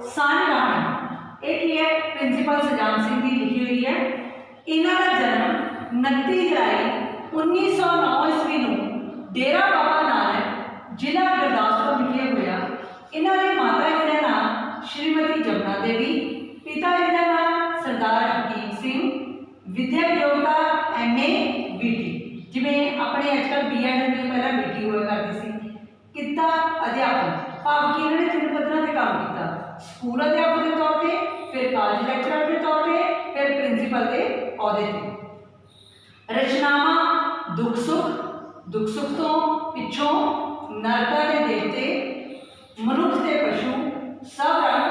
साझ कहानी एक ही है प्रिंसीपल सजान सिंह की लिखी हुई है। इन्हों का जन्म 29 जुलाई 1909 ईस्वी को डेरा बाबा नानक जिला गुरदासपुर विखे होया। इन्होंने माता जी का नाम श्रीमती जमुना देवी, पिता जी का नाम सरदार हकीम सिंह, विद्या योग्यता MA BT जिमें अपने अजकल BEd की पहला BT हुआ करती सी। किता अध्यापन भाव कि इन्होंने 3 पद्धरों पर काम किया, स्कूल अध्यापक के तौर पर, फिर कॉलेज लैक्चरर के तौर पर, फिर प्रिंसीपल के अहुदे पर। रचनावां दुख सुख तो पिछों, नरका के देवते, मनुख के पशु, सब रंग,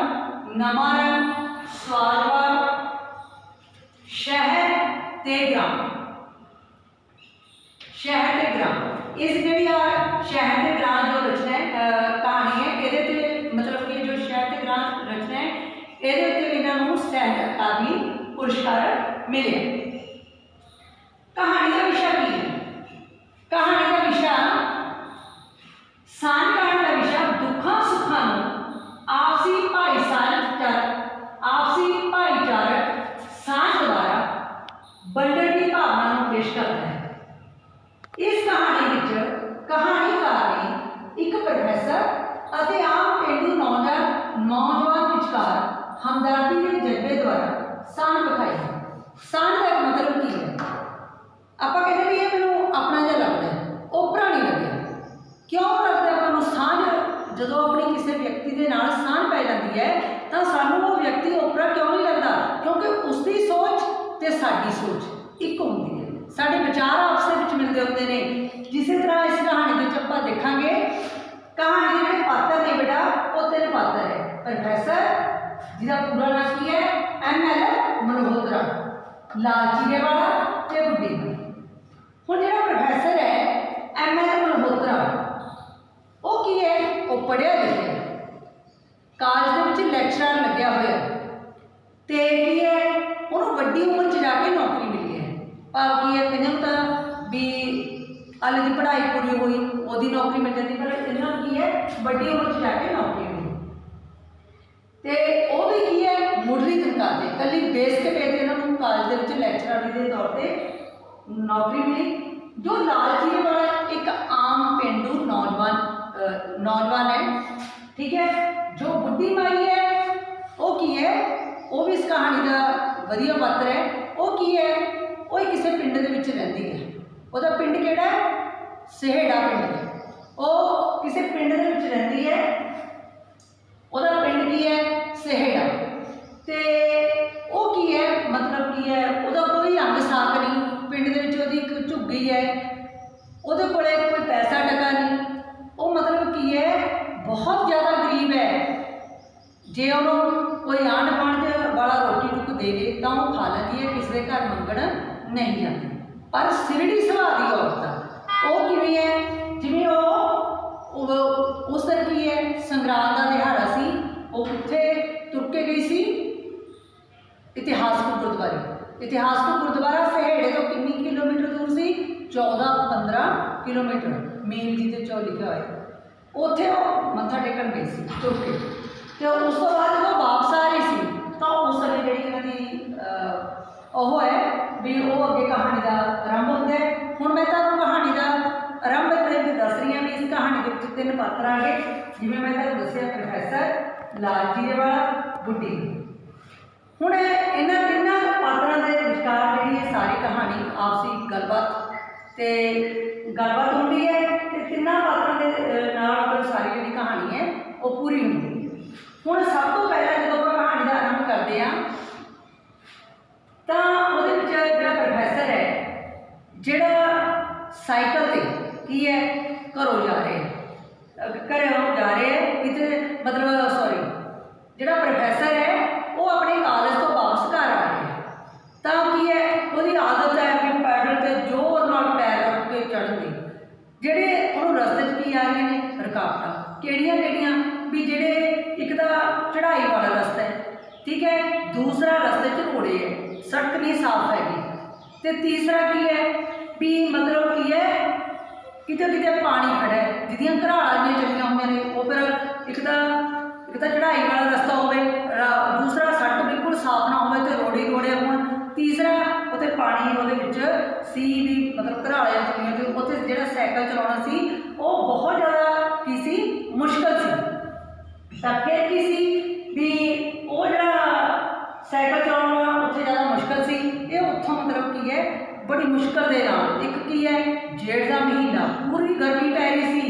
नवा रंग, स्वादवाद, शहर ते ग्राम, शहर ते ग्राम। इस जी शहर के ग्राम जो रचना है कहानी है ये मतलब कि जो शहर के ग्राम रचना है ये इन्होंने साहित्य अकादमी पुरस्कार मिले। कहानी का विषय की है? कहानी का विषय साझ कहानी का विषय दुखों सुखों आपसी भाईचारक साझ द्वारा बंटन की भावना को पेश करता है। इस कहानी कहानीकार ने एक प्रोफैसर और आम पेंडू नौजवान विचकार हमदर्दी के जज्बे द्वारा साझ दिखाई है। साझ का मतलब की है? आप कहते भी ये मैं अपना जहा लगता है, ओपरा नहीं लगे। क्यों लगता है अपन साझ जो अपनी किसी व्यक्ति के नाल साझ पै जाती है तो सानू वो व्यक्ति ओपरा क्यों नहीं लगता? क्योंकि उसकी सोच तो साडी सोच एक होंगी है, साढ़े विचार आपस में मिलते होते हैं। जिस तरह इस कहानी के आप देखांगे, कहानी के पात्र ने बेटा वो 3 पात्र है। प्रोफैसर जिसका पूरा नाम की है ML मल्होत्रा, लालचीरे वाला ते बुढ़ी। हुण जो प्रोफैसर है ML मल्होत्रा वो की है, वो पढ़िया लिखिया कॉलेज के लैक्चरर लग्या होया ते की है उन्होंने वड्डी उम्र च जाके नौकरी मिली है। भाव की है कहने तो भी हाले की पढ़ाई पूरी हुई वही नौकरी मिल जाती, पर इन्होंने की है वड्डी उम्र च जाके नौकरी मिली तो वह भी की है मुढ़ली तनख्वाह से कली बेस के पे इन्होंने कॉलेज के लैक्चरर के तौर पर नौकरी मिली। जो लालचीरे वाला एक आम पेंडू नौजवान है, ठीक है। जो बुढ़ी माई है वो की है, वो भी इस कहानी का वधिया पात्र है। वो की है, वो किसी पिंड के विच रहिंदी है। वह पिंड केड़ा है? सहेड़ा पिंड है। वो किसी पिंड के विच रहिंदी है, वह पिंड की है सहेड़ा। तो वो की है मतलब की है वह कोई अंग साक नहीं, पिंड के विच ओहदी एक झुग्गी है, वो कोले कोई पैसा टका नहीं। वो मतलब की है बहुत ज़्यादा गरीब है। जे उन्होंने कोई आंढ गुआंढ वाला रोटी टुक दे दे तो वह खा लेती है, किसी के घर मंगण नहीं जाती। पर सिरड़ी सुभाਅ की औरत वो किवें है, जिवें वो उस दिन की है संगरांद का दिहाड़ा सी, वो उत्थे तुर के गई सी इतिहासक गुरुद्वारे। इतिहासक गुरुद्वारा सहेड़े तो कितनी किलोमीटर दूर सी? 14-15 किलोमीटर। मेन जी के चौ लिखा हुआ है उत्थे मत्था टेकन गई सी तुर के। तो उस तो बाद जो वापस आ रही सी तो उस समय जी इन्होंने वो है भी वो अगे कहानी का आरंभ होता है। हुण मैं तुहानूं कहानी का आरंभ दस रही हूँ भी इस कहानी के 3 पात्र आ गए, जिवें मैं तुहानूं दस्सिया प्रोफैसर, लालचीरे वाला, बुढ़ी। हुण इन्हां 3 पात्रों के विचकार जी सारी कहानी आपसी गलबात होती है तो 3 पात्रों के नाल सारी जी कहानी है वो पूरी होती है। हुण सब तो पहला जो आप कहानी का आरंभ करते हैं तो वो प्रोफैसर है जोड़ा साइकिल से की है घरों जा रहे हैं, घरों जा रहे हैं कितने मतलब सॉरी जोड़ा प्रोफैसर है वो अपने कॉलेज तो वापस घर आ रहे हैं। तो की है वो आदत है भी पैडल से जोर नाल पैर रख के चढ़ते जेडे उन्होंने रस्ते की आ रही ने रुकावट केड़ियां भी जेडे एक तो चढ़ाई वाला रस्ता है, ठीक है, दूसरा रस्ते च घोड़े है, सड़क नहीं साफ हैगी, तो तीसरा की है भी मतलब की है किते किते पानी खड़ा है जिदियां घराड़ां चलियां होंगे ने वो फिर एक तो चढ़ाई वाला रस्ता होवे सी भी मतलब घराले चुनिया थी उत्थे जिहड़ा साइकिल चलाउणा सी वो बहुत ज़्यादा की सी मुश्किल सी। तां फिर की सी भी वो जिहड़ा साइकिल चलाउणा उत्थे ज़्यादा मुश्किल सी, ये उत्थों मतलब की है बड़ी मुश्किल दे नाल एक की है जेठ का महीना पूरी गर्मी पै रही सी,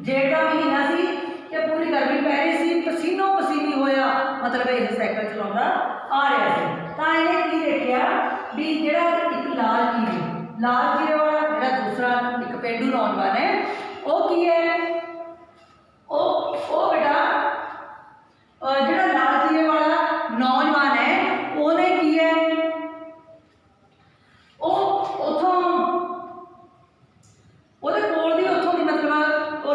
जेठ का महीना सी ते पूरी गर्मी पै रही सी, पसीनो पसीनी होया मतलब ये साइकिल चलाउंदा आ रहा सी। तां इहने की देखिया भी जिहड़ा एक लाल जीरे वाला जिहड़ा दूसरा एक पेंडू नौजवान है वो की है ओ बेटा जिहड़ा लाल जीरे वाला नौजवान है उन्हें की है उथों ਉਹਦੇ ਕੋਲ ਦੀ ਉੱਥੋਂ ਦੀ ਮਤਲਬ ਉਹ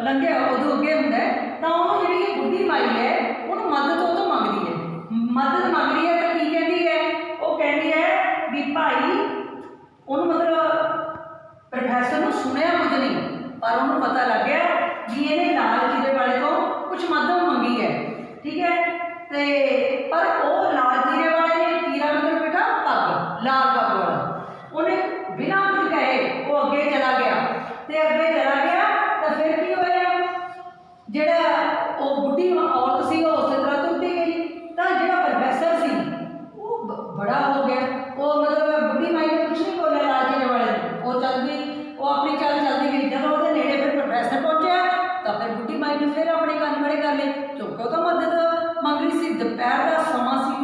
ਲੰਘਿਆ ਉਦੋਂ ਅੱਗੇ ਹੁੰਦਾ ਤਾਂ ਉਹਨੂੰ ਜਿਹੜੀ ਬੁੱਢੀ ਮਾਈ ਹੈ ਉਹਨੂੰ ਮਦਦ ਉਹ ਤੋਂ ਮੰਗਦੀ ਹੈ ਤਾਂ ਕੀ ਕਹਿੰਦੀ ਹੈ ਉਹ ਕਹਿੰਦੀ ਹੈ ਵੀ ਭਾਈ ਉਹਨੂੰ ਮਤਲਬ ਪ੍ਰੋਫੈਸਰ ਨੂੰ ਸੁਣਿਆ ਕੁਝ ਨਹੀਂ ਪਰ ਉਹਨੂੰ ਪਤਾ ਲੱਗ ਗਿਆ ਵੀ ਇਹਨੇ ਲਾਲ ਜੀਰੇ ਵਾਲੇ ਤੋਂ ਕੁਝ ਮਦਦ ਮੰਗੀ ਹੈ, ਠੀਕ ਹੈ। ਤੇ ਪਰ ਉਹ ਲਾਲ ਜੀਰੇ ਵਾਲੇ ਨੇ ਕੀਰਾ ਮਤਲਬ ਬੇਟਾ ਪੱਗ ਲਾਲ ਪੱਗ ਵਾਲਾ ਉਹਨੇ बिना कुछ कहे वो अगे चला गया तो अगे चला गया तो फिर की होया जिहड़ा वो बुढ़ी औरत सी वो उस तरह तुरती गई तो जिहड़ा प्रोफैसर सी वो बड़ा हो गया वो मतलब बुढ़ी माई ने कुछ नहीं बोलिया लाल जीरे वाले वो चल गई वो अपनी चाल चलती गई। जब वो नेड़े फिर प्रोफैसर पहुंचा तो फिर बुढ़ी माई ने फिर अपने कान खड़े कर ले क्योंकि तो मदद मंग रही सी, दोपहर का समा सी,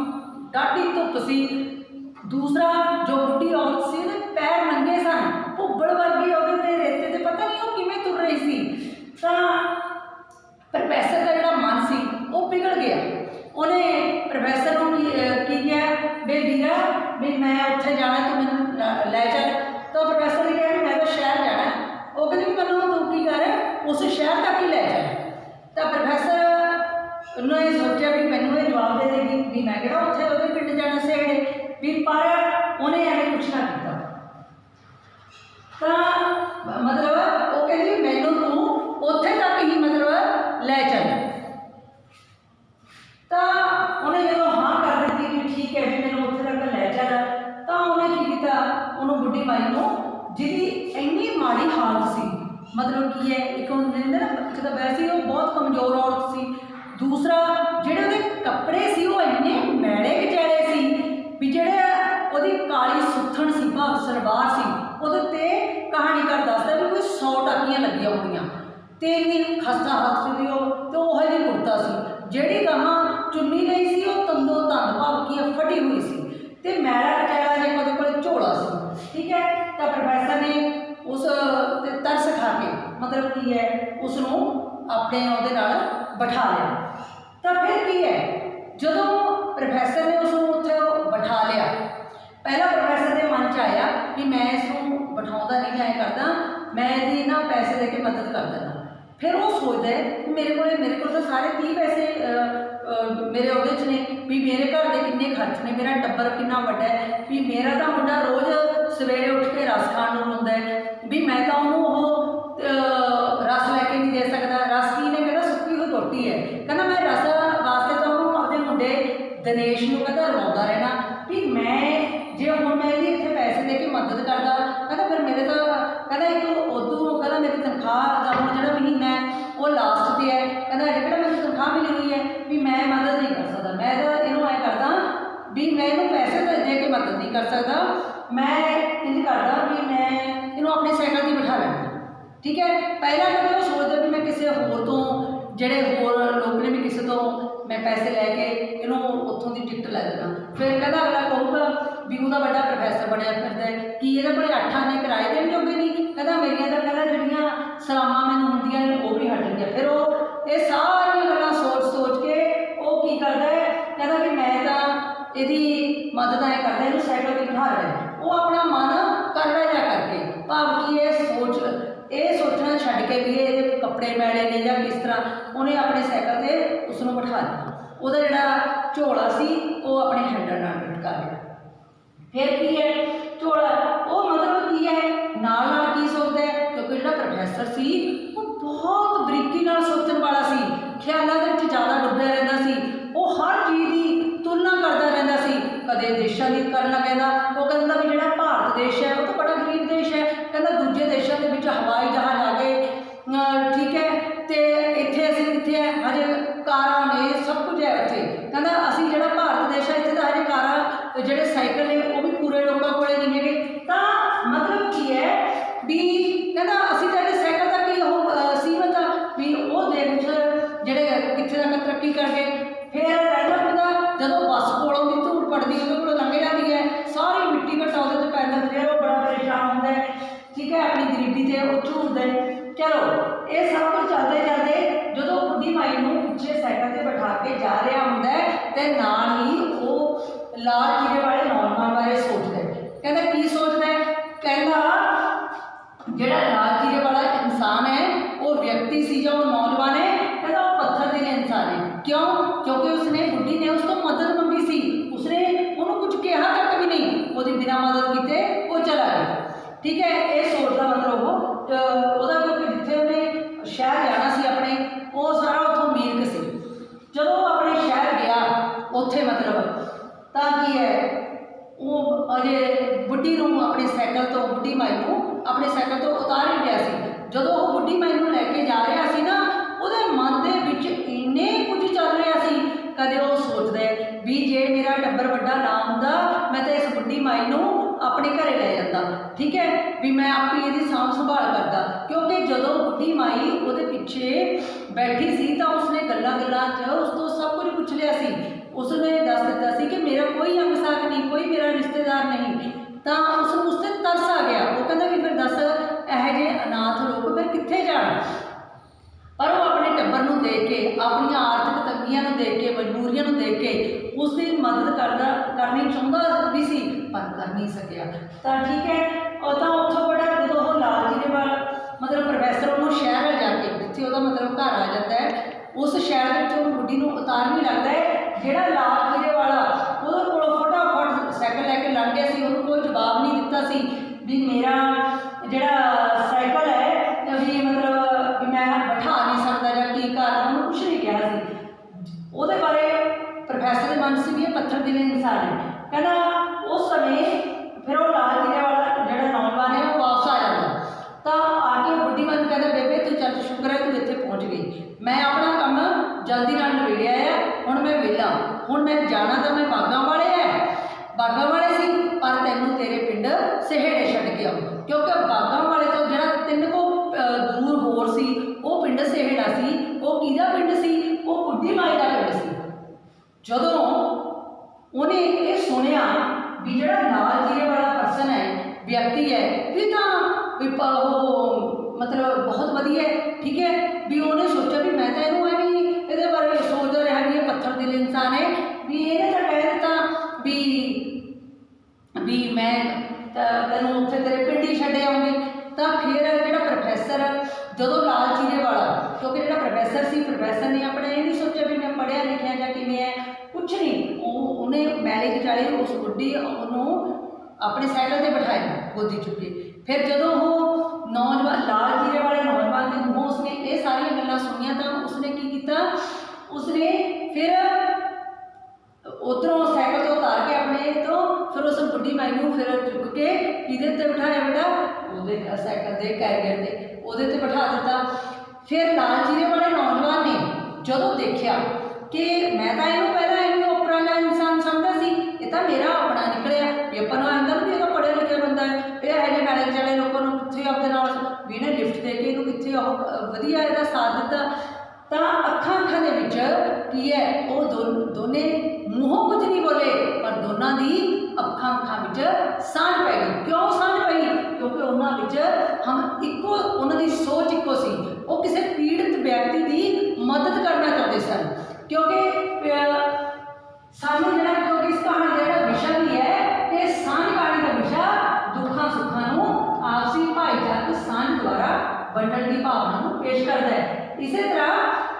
डाढी धुप सी, दूसरा जो बुढ़ी औरत सी पैर नंगे सन भुब्बड़ वर्गी होगी ते रेते ते पता नहीं वो किवें तुर रही सी। तो प्रोफैसर का जिहड़ा मन सी वो पिघल गया, उन्हें प्रोफैसर को की किया बे वीरा भी मैं उत्थे जाना तू मैनूं लै चल। तो प्रोफैसर ने कहा मैं तो शहर जाना, वो कहती भी मैनूं तू की कर उस शहर तक ही लै चल। तो प्रोफैसर ने सोचा भी मैनूं ये जवाब दे देगी भी मैं किहड़ा उत्थे उहदे पिंड जाना सेड़े भी, पर उन्हें एवं कुछ ना किया। तो मतलब वो कहती मैनू तू उत्थे तक ही मतलब लै चल। तो उन्हें जो हाँ कर दी भी ठीक है भी मैनू उत्थे तक लै चल। तो उन्हें की किया उन्होंने बुढ़ी माई को जिहदी इन्नी माड़ी हालत सी मतलब की है एक होंदे ना एक तो वैसे वो बहुत कमज़ोर औरत सी, दूसरा जिहड़े उहदे कपड़े सी वो इन्ने मैले कचैले सी भी जिहड़े ਉਹਦੀ काली सुथन सी भाव सलवार सी ਉਹਦੇ कहानीकार दसदा भी कोई 100 टाकियां लगिया होंदियां ते इन्नी खस्ता हाथ सी वो तो वह जी कुर्ता सी जिहड़ी गहां चुन्नी लई सी वो तंदो तंद भाव की फटी हुई सी ते मैला कचैला जिहा ਉਹਦੇ कोल झोला सी, ठीक है। तो प्रोफैसर ने उस तरस खा के मतलब की है उसनों अपने ਉਹਦੇ नाल बिठा लिया। तो फिर की है जदों प्रोफैसर ने उसनों उत्थे बिठा लिया पहला प्रोफैसर के मन च आया कि मैं इसनों बिठाउंदा नहीं ऐ करदा मैं इसदी ना पैसे दे के मदद कर देना। फिर वो सोचता है मेरे को तो सारे 30 पैसे मेरे ਉਹਦੇ 'ਚ ने भी मेरे घर के किन्ने खर्च ने, मेरा टब्बर किन्ना वड्डा है भी मेरा तो मुंडा रोज़ सवेरे उठ के रस खाण नूं हुंदा है भी मैं तो उन्होंने रस लैके नहीं दे सकता। रस की ने कहना सुक्की हुई रोटी है, कहना मैं रस वास्ते तो उन्होंने अपने मुंडे दिनेश नूं कहना रवाउंदा रहना भी मैं जे हुण मैं इहदी इत्थे पैसे दे के मदद करदा कहना फिर मेरे तो कहना एक उदू कहना मेरी तनख्वाह का हुण जिहड़ा महीना है वो लास्ट ते है, कहना अजे किहड़ा मैनूं तनख्वाह मिली हुई है भी मैं मदद नहीं कर सकता। मैं तो इहनूं ऐ करदा भी मैं इहनूं पैसे दे के मदद नहीं कर सकता, मैं इंज करदा भी मैं इहनूं अपने साइकिल ते बिठा लैंदा, ठीक है। पहला कदे वो सोचदा भी मैं किसी होर तो ਜਿਹੜੇ ਹੋਰ ਲੋਕ ਨੇ भी किसी तो मैं पैसे लैके इन्हों उत्थों की टिकट लै देना। फिर कहता अगला कहूगा भी वह बड़ा प्रोफैसर बनया फिरदा है कि ये कोई 8 आने किराए देने जोगे नहीं, कहता मेरिया तो कहता जड़ियाँ सलामां मैनूं हुंदियां ने वो भी हट गया। फिर वो ये सारियां गल्लां सोच के वो की करदा है कहता भी मैं तो यदि मदद ऐ करदा इहनूं साइकिल ते बिठा लिया, वो अपना मन कर रहा जा करके भाव की ये सोचना छड्ड के भी ये कपड़े मैले ने या किस तरह उन्हें अपने साइकिल ते उसनूं बिठा लिया, ਉਹਦਾ ਜਿਹੜਾ ਝੋਲਾ ਸੀ वो अपने हैंडल नाल लटका लिया। फिर की है ਝੋਲਾ वो मतलब की है नाल की सोचता है क्योंकि जो प्रोफैसर सी वो बहुत बरीकी नाल सोचण वाला सी, ख्यालों के ज़्यादा डुब्बिया रहिंदा सी, वो हर चीज़ की तुलना करता रहिंदा सी, कदे देशां की करन लग पैंदा, वो कहंदा भी जिहड़ा भारत देश है वो तो ਜਿਹੜੇ ਸਾਈਕਲ ਨੇ ਉਹ ਵੀ ਪੂਰੇ ਲੋਕਾਂ ਕੋਲੇ ਨਹੀਂ ਹੈਗੇ। ਤਾਂ ਮਤਲਬ ਕੀ ਹੈ ਵੀ ਕਹਿੰਦਾ ਅਸੀਂ ਤਾਂ ਇਹਦੇ ਸਾਈਕਲ ਤੱਕ ਹੀ ਉਹ ਸੀਮਤ ਆ ਵੀ ਉਹ ਦੇਖ ਜਿਹੜੇ ਕਿੱਥੇ ਤੱਕ ਤਰੱਕੀ ਕਰਕੇ ਫਿਰ ਰਹਿੰਦਾ ਹੁੰਦਾ ਜਦੋਂ ਬੱਸ ਕੋਲੋਂ ਦੀ ਧੂੜ ਪੜਦੀ ਉਹਦੇ ਕੋਲੋਂ ਲੰਘ ਜਾਂਦੀ ਹੈ, ਸਾਰੀ ਮਿੱਟੀ ਘਟਾ ਉਹਦੇ 'ਤੇ ਪੈਂਦਾ, ਫਿਰ ਉਹ ਬੜਾ ਪਰੇਸ਼ਾਨ ਹੁੰਦਾ ਹੈ, ਠੀਕ ਹੈ, ਆਪਣੀ ਗਰੀਬੀ 'ਤੇ ਉਹ ਝੂਰਦਾ ਹੈ। ਚਲੋ ਇਹ ਸਭ ਕੁਝ ਚੱਲਦੇ ਚੱਲਦੇ ਜਦੋਂ ਬੁੱਢੀ ਮਾਈ ਨੂੰ ਪਿੱਛੇ ਸਾਈਕਲ 'ਤੇ ਬਿਠਾ ਕੇ ਜਾ ਰਿਹਾ ਹੁੰਦਾ ਹੈ ਤੇ ਨਾਲ ਹੀ ਉਹ ਲਾਲ ਜੀਰੇ ਵਾਲੇ ਨੌਜਵਾਨ ਬਾਰੇ ਸੋਚਦਾ ਹੈ। ਕਹਿੰਦਾ ਕੀ ਸੋਚਦਾ ਹੈ? ਕਹਿੰਦਾ ਜਿਹੜਾ ਲਾਲ ਜੀਰੇ ਵਾਲਾ ਇਨਸਾਨ ਹੈ ਉਹ ਵਿਅਕਤੀ ਸੀ ਜਾਂ ਉਹ ਨੌਜਵਾਨ ਹੈ, ਕਹਿੰਦਾ ਉਹ ਪੱਥਰ ਦੇ ਇਨਸਾਨ ਹੈ। क्यों? क्योंकि उसने बुढ़ी ने उसको मदद मंगी सी, उसने उन्होंने कुछ कहा तक भी नहीं, वो बिना मदद किए वो चला गया। ठीक है, ये सोचता मतलब वो क्योंकि जिथे उन्हें शहर जाना सी अपने वो सारा उतों मीरक से जो अपने शहर गया उत्थे मतलब तो की है वो अजे बुढ़ी अपने साइकिल तो बुढ़ी माई को अपने साइकिल तो उतार ही लिया सी। जो वो बुढ़ी माई को लैके जा रहा सी ना ਉਹਦੇ ਮਨ ਦੇ ਵਿੱਚ ਇੰਨੇ ਕੁਝ ਚੱਲ ਰਿਹਾ ਸੀ। ਕਦੇ ਉਹ ਸੋਚਦਾ ਵੀ ਜੇ ਮੇਰਾ ਟੱਬਰ ਵੱਡਾ ਨਾ ਹੁੰਦਾ ਮੈਂ ਤਾਂ ਇਸ ਬੁੱਢੀ ਮਾਈ ਨੂੰ ਆਪਣੇ ਘਰੇ ਲੈ ਜਾਂਦਾ, ਠੀਕ ਹੈ, ਵੀ ਮੈਂ ਆਪੇ ਇਹਦੀ ਸਾਂਭ ਸੰਭਾਲ ਕਰਦਾ। ਕਿਉਂਕਿ ਜਦੋਂ ਬੁੱਢੀ ਮਾਈ ਉਹਦੇ ਪਿੱਛੇ ਬੈਠੀ ਸੀ ਤਾਂ ਉਸਨੇ ਗੱਲਾਂ ਗੱਲਾਂ 'ਚ ਉਸ ਤੋਂ ਸਭ ਕੁਝ ਪੁੱਛ ਲਿਆ ਸੀ। ਉਸਨੇ ਦੱਸ ਦਿੱਤਾ ਸੀ ਕਿ ਮੇਰਾ ਕੋਈ ਅੰਗ ਸਾਕ ਨਹੀਂ, ਕੋਈ ਮੇਰਾ ਰਿਸ਼ਤੇਦਾਰ ਨਹੀਂ। ਤਾਂ ਉਸ ਨੂੰ ਉਸ 'ਤੇ ਤਰਸ ਆ ਗਿਆ। ਉਹ ਕਹਿੰਦਾ ਵੀ ਫਿਰ ਦੱਸ ਇਹੋ ਜਿਹੇ ਅਨਾਥ ਲੋਕ ਫਿਰ ਕਿੱਥੇ ਜਾਣ। पर वो अपने टब्बर को देख के अपन आर्थिक तंगियां देख के मजबूरियां देख के उसकी मदद करनी चाहता भी सी पर कर नहीं सकिया। तो ठीक है, और तो उतों बड़ा जो लाल जीरे वाला मतलब प्रोफैसर उन्होंने शहर जाके जिथे वह मतलब घर आ जाता है उस शहर में बुढ़ी को उतार नहीं लगता है। जोड़ा लाल जीरे वाला वो फटाफट साइकिल लैके लंघ गया, उन्होंने कोई जवाब नहीं दिता सी भी मेरा जोड़ा साइकिल है भी मतलब भी मैं बैठा नहीं सकता या की करना, उन्होंने कुछ नहीं कहा सी। ਉਹਦੇ ਬਾਰੇ प्रोफैसर के मन से भी पत्थर दिल इंसान है। कहना उस समय फिर वो लाल जीरे वाला जो नौजवान है वो वापस आ जाता। तो आके बुढ़ी मन कहता बेबे तू चल शुक्र है तू इतने पहुँच गई, मैं अपना काम जल्दी नाल नवेड़िया है, हुण मैं वेला, हुण मैं जाना तो मैं बागा वाले है, बागा वाले सी पर तैनू तेरे पिंड सहेड़े छड्ड के आऊँ। क्योंकि बागा वाले तो जो 3 को दूर होर सी वो पिंड सहेड़ा सी, वो किहदा पिंड सी, वो बुढ़ी माई का पिंड सी। जदों उन्हें ये सुनिया भी जो लाल जीरे वाला परसन है व्यक्ति है भी तो मतलब बहुत वधिया है, ठीक है, भी उन्हें सोचा भी मैं तो इनू है भी ये बारे सोचता रहा भी ये पत्थर दिल इंसान है भी इन्हें तो कह दिता भी मैं तेन उत्थे तेरे पिंड ही छड्ड आऊँगी। तो फिर जो प्रोफैसर जो लाल जीरे वाला क्योंकि जो प्रोफैसर से प्रोफैसर ने अपने ये नहीं सोचा भी मैं पढ़िया लिखिया या किमें है, कुछ नहीं, उन्हें मैले चाले उस बुढ़ी उन्होंने अपने साइकिल पर बिठाया गोदी चुके। फिर जो वो नौजवान लाल जीरे वाले नौजवान के मुँह उसने ये सारिया गल्लां सुनिया तो उसने की किया, उसने फिर उधरों साइकिल तो उतार के अपने तो फिर उस बुढ़ी माई को फिर चुक के किदे ते बिठाया बेटा वो साइकिल के कैरियर से वो बिठा दिता। फिर लाल जीरे वाले नौजवान ने जो देखा कि मैं तो इनू पहला इनू अपना का इंसान समझता सी, ये तो मेरा अपना निकलिया भी अपन आंदा भी ये पढ़िया लिखिया बंदा है, फिर यह मैले चाले लोगों को कितने आपके भी इन्हें लिफ्ट दे के इनू कितने वधिया इसका साथ दिता। तो अखां अखां दे विच की है वो दोने मूहों कुछ नहीं बोले पर दोनों की अखां अखां विच सांझ पै गई। क्यों सांझ पई? क्योंकि उन्होंने विच हम इको उन्होंने सोच इको सी, वो किसी पीड़ित व्यक्ति की मदद करना चाहते सन। क्योंकि सानू जो क्योंकि इस कहानी का विषय भी है कि सांझ कहानी का विषय दुखा सुखा आपसी भाईचारक सांझ द्वारा वंडण की भावना को पेश करता है। इसी तरह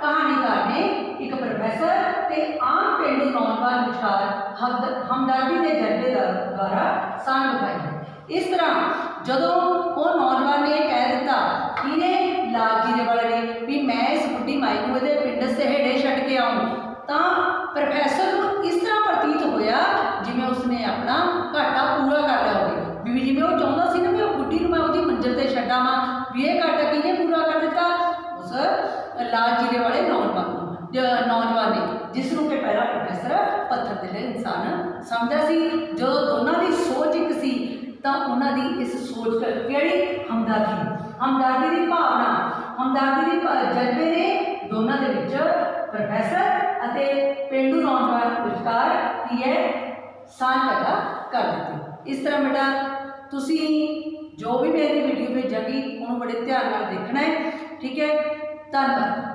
कहानीकार ने एक प्रोफैसर के आम पेंडू नौजवान विचार हमदर्दी के जज्बे द्वारा सांझ दिखाई। इस तरह जदों वो नौजवान ने कह दिता कि लाल जीरे वाले ने भी मैं इस बुढ़ी माई को ये पिंड सहेड़े छड्ड के आऊँ, तो प्रोफैसर को इस तरह प्रतीत होया जिवें उसने अपना घाटा पूरा कर लिया हो, भी जिवें वो चाहता सी ना भी बुढ़ी को मैं उसकी मंजिल से छड्डावां, भी ये घाटा किहने पूरा कर दिता? उस लाल जीरे वाले नौजवान ने जिसनों के पहला प्रोफैसर पत्थर दिल इंसान ਸਮਝਿਆ ਸੀ। ਜਦੋਂ ਦੋਨਾਂ ਦੀ ਸੋਚ ਇੱਕ ਸੀ ਤਾਂ ਉਹਨਾਂ ਦੀ ਇਸ ਸੋਚ ਕਿਹੜੀ ਹਮਦਰਦੀ ਦੀ ਭਾਵਨਾ, ਹਮਦਰਦੀ ਦੀ ਜਜ਼ਬੇ ਨੇ ਦੋਨਾਂ ਦੇ ਵਿੱਚ ਪ੍ਰੋਫੈਸਰ ਅਤੇ ਪੇਂਡੂ ਨੌਜਵਾਨ ਵਿਚਕਾਰ ਕੀ ਹੈ ਸਾਂਝ ਪੈਦਾ ਕਰ ਦਿੱਤੀ। ਇਸ ਤਰ੍ਹਾਂ ਬੇਟਾ ਤੁਸੀਂ जो भी मेरी वीडियो भेजांगी उन्होंने बड़े ध्यान नाल देखना है, ठीक है। धन्यवाद।